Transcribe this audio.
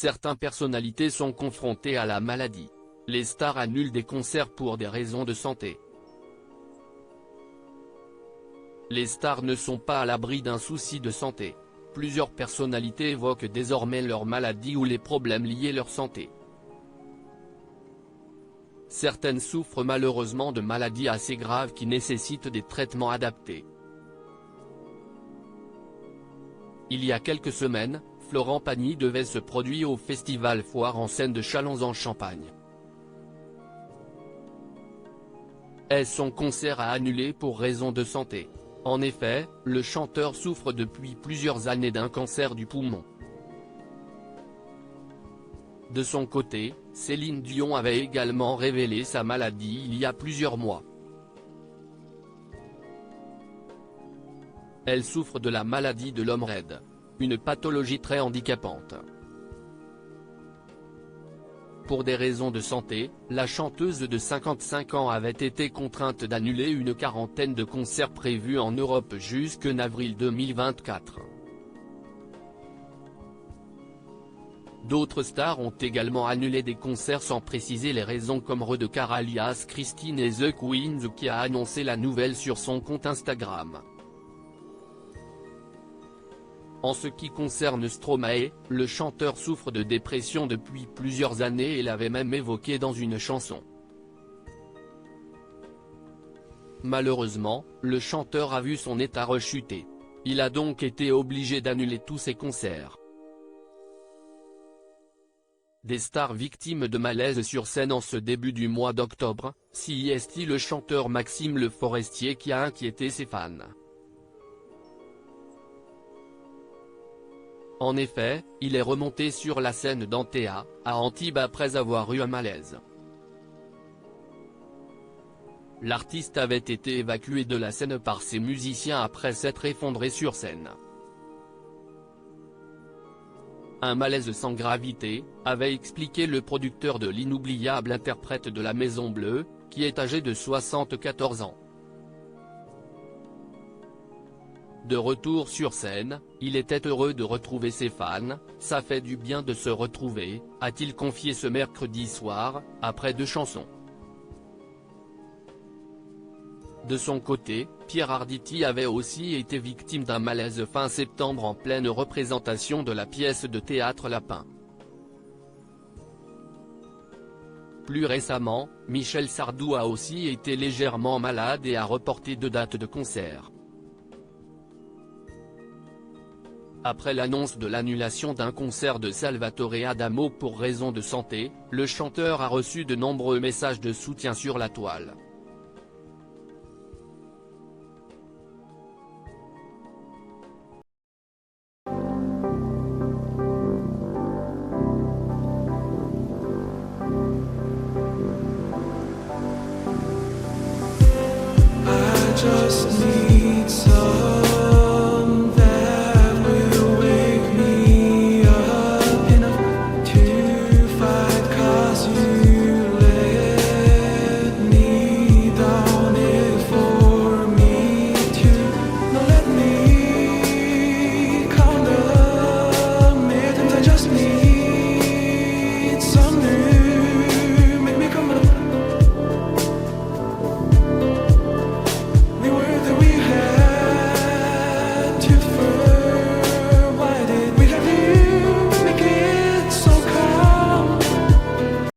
Certaines personnalités sont confrontées à la maladie. Les stars annulent des concerts pour des raisons de santé. Les stars ne sont pas à l'abri d'un souci de santé. Plusieurs personnalités évoquent désormais leur maladie ou les problèmes liés à leur santé. Certaines souffrent malheureusement de maladies assez graves qui nécessitent des traitements adaptés. Il y a quelques semaines, Florent Pagny devait se produire au festival Foire en Seine de Châlons-en-Champagne. Et son concert a annulé pour raison de santé. En effet, le chanteur souffre depuis plusieurs années d'un cancer du poumon. De son côté, Céline Dion avait également révélé sa maladie il y a plusieurs mois. Elle souffre de la maladie de l'homme raide. Une pathologie très handicapante. Pour des raisons de santé, la chanteuse de 55 ans avait été contrainte d'annuler une quarantaine de concerts prévus en Europe jusqu'en avril 2024. D'autres stars ont également annulé des concerts sans préciser les raisons, comme Redekar alias Christine et The Queens, qui a annoncé la nouvelle sur son compte Instagram. En ce qui concerne Stromae, le chanteur souffre de dépression depuis plusieurs années et l'avait même évoqué dans une chanson. Malheureusement, le chanteur a vu son état rechuter. Il a donc été obligé d'annuler tous ses concerts. Des stars victimes de malaise sur scène en ce début du mois d'octobre, CIST le chanteur Maxime Le Forestier qui a inquiété ses fans. En effet, il est remonté sur la scène d'Antea, à Antibes après avoir eu un malaise. L'artiste avait été évacué de la scène par ses musiciens après s'être effondré sur scène. Un malaise sans gravité, avait expliqué le producteur de l'inoubliable interprète de la Maison Bleue, qui est âgé de 74 ans. De retour sur scène, il était heureux de retrouver ses fans, ça fait du bien de se retrouver, a-t-il confié ce mercredi soir, après 2 chansons. De son côté, Pierre Arditi avait aussi été victime d'un malaise fin septembre en pleine représentation de la pièce de théâtre Lapin. Plus récemment, Michel Sardou a aussi été légèrement malade et a reporté 2 dates de concert. Après l'annonce de l'annulation d'un concert de Salvatore Adamo pour raison de santé, le chanteur a reçu de nombreux messages de soutien sur la toile. I just need